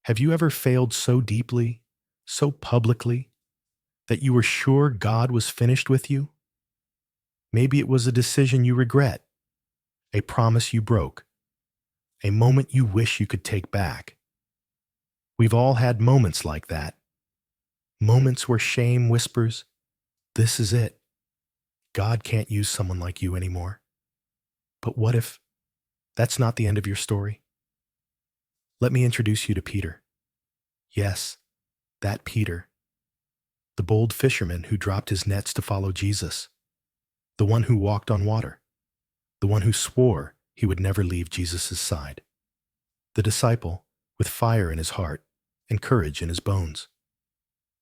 Have you ever failed so deeply, so publicly, that you were sure God was finished with you? Maybe it was a decision you regret, a promise you broke, a moment you wish you could take back. We've all had moments like that, moments where shame whispers, "This is it. God can't use someone like you anymore." But what if that's not the end of your story? Let me introduce you to Peter. Yes, that Peter, the bold fisherman who dropped his nets to follow Jesus, the one who walked on water, the one who swore he would never leave Jesus' side, the disciple with fire in his heart and courage in his bones.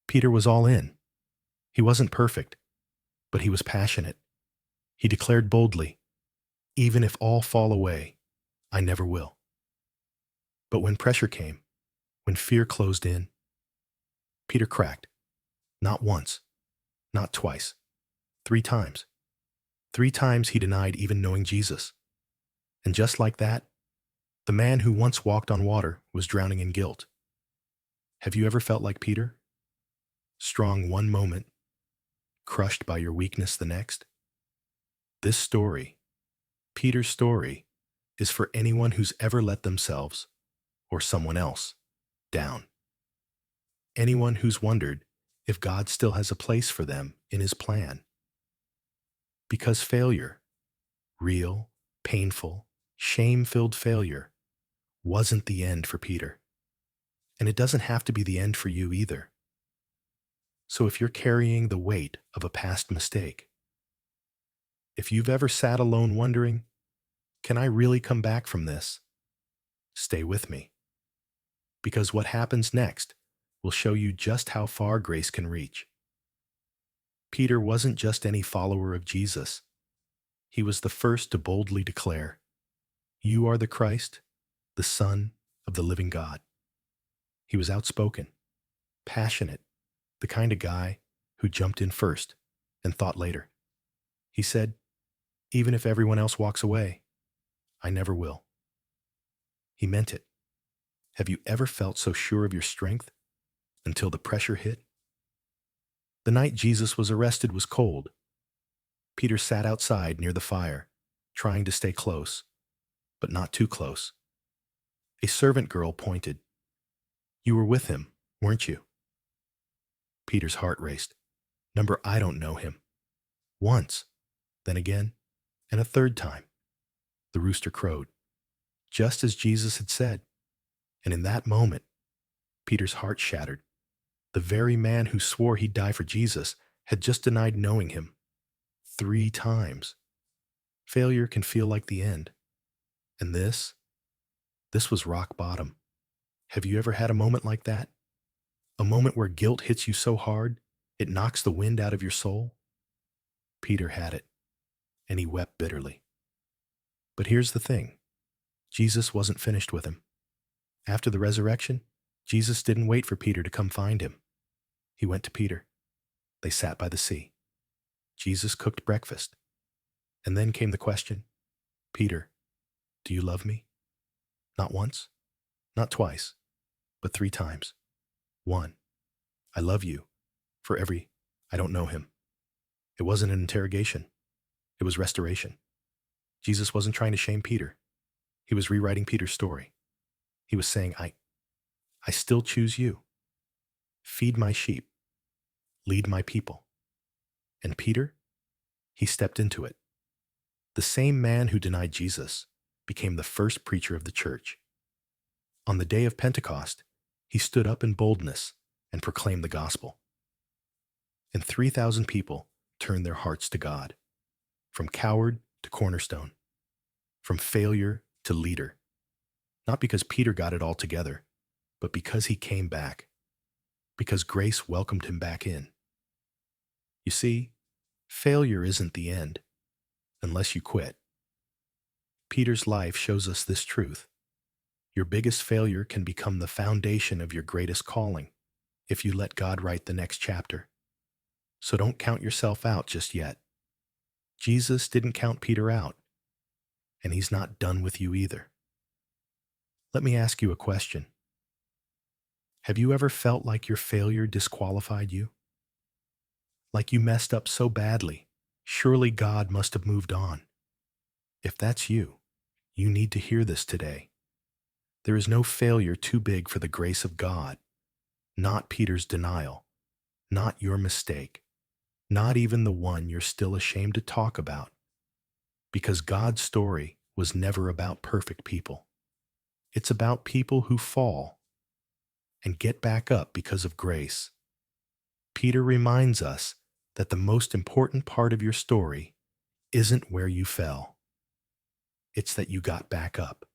Peter was all in. He wasn't perfect, but he was passionate. He declared boldly, "Even if all fall away, I never will." But when pressure came, when fear closed in, Peter cracked. Not once, not twice, 3 times. 3 times he denied even knowing Jesus. And just like that, the man who once walked on water was drowning in guilt. Have you ever felt like Peter? Strong one moment, crushed by your weakness the next? This story, Peter's story, is for anyone who's ever let themselves, or someone else, down. Anyone who's wondered if God still has a place for them in his plan. Because failure, real, painful, shame-filled failure, wasn't the end for Peter. And it doesn't have to be the end for you either. So if you're carrying the weight of a past mistake, if you've ever sat alone wondering, "Can I really come back from this?" stay with me. Because what happens next will show you just how far grace can reach. Peter wasn't just any follower of Jesus. He was the first to boldly declare, "You are the Christ, the Son of the living God." He was outspoken, passionate, the kind of guy who jumped in first and thought later. He said, "Even if everyone else walks away, I never will." He meant it. Have you ever felt so sure of your strength until the pressure hit? The night Jesus was arrested was cold. Peter sat outside near the fire, trying to stay close, but not too close. A servant girl pointed. "You were with him, weren't you?" Peter's heart raced. Number, I don't know him. Once, then again, and a third time. The rooster crowed, just as Jesus had said. And in that moment, Peter's heart shattered. The very man who swore he'd die for Jesus had just denied knowing him 3 times. Failure can feel like the end. And this was rock bottom. Have you ever had a moment like that? A moment where guilt hits you so hard, it knocks the wind out of your soul? Peter had it, and he wept bitterly. But here's the thing. Jesus wasn't finished with him. After the resurrection, Jesus didn't wait for Peter to come find him. He went to Peter. They sat by the sea. Jesus cooked breakfast. And then came the question, "Peter, do you love me?" Not once, not twice, but 3 times. 1, "I love you," for every, "I don't know him." It wasn't an interrogation. It was restoration. Jesus wasn't trying to shame Peter. He was rewriting Peter's story. He was saying, I still choose you. Feed my sheep. Lead my people." And Peter, he stepped into it. The same man who denied Jesus became the first preacher of the church. On the day of Pentecost, he stood up in boldness and proclaimed the gospel. And 3,000 people turned their hearts to God, from coward to cornerstone, from failure to leader. Not because Peter got it all together, but because he came back, because grace welcomed him back in. You see, failure isn't the end, unless you quit. Peter's life shows us this truth. Your biggest failure can become the foundation of your greatest calling if you let God write the next chapter. So don't count yourself out just yet. Jesus didn't count Peter out, and he's not done with you either. Let me ask you a question. Have you ever felt like your failure disqualified you? Like you messed up so badly, surely God must have moved on. If that's you, you need to hear this today. There is no failure too big for the grace of God, not Peter's denial, not your mistake, not even the one you're still ashamed to talk about, because God's story was never about perfect people. It's about people who fall and get back up because of grace. Peter reminds us that the most important part of your story isn't where you fell. It's that you got back up,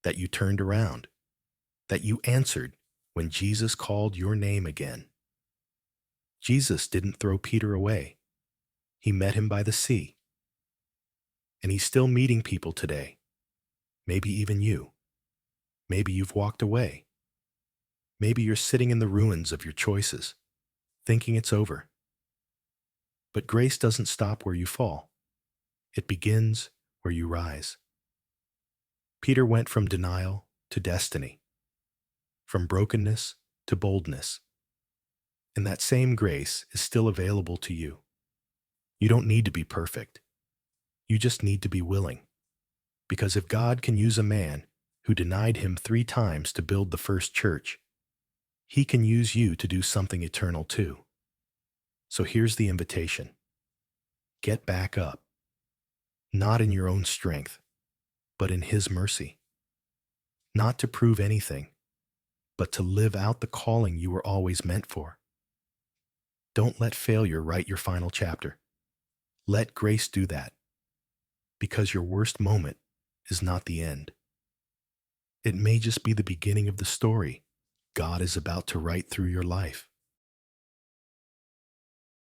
that you turned around, that you answered when Jesus called your name again. Jesus didn't throw Peter away. He met him by the sea. And he's still meeting people today. Maybe even you. Maybe you've walked away. Maybe you're sitting in the ruins of your choices, thinking it's over. But grace doesn't stop where you fall. It begins where you rise. Peter went from denial to destiny, from brokenness to boldness. And that same grace is still available to you. You don't need to be perfect. You just need to be willing. Because if God can use a man who denied him 3 times to build the first church, he can use you to do something eternal too. So here's the invitation. Get back up. Not in your own strength, but in his mercy. Not to prove anything, but to live out the calling you were always meant for. Don't let failure write your final chapter. Let grace do that. Because your worst moment is not the end. It may just be the beginning of the story God is about to write through your life.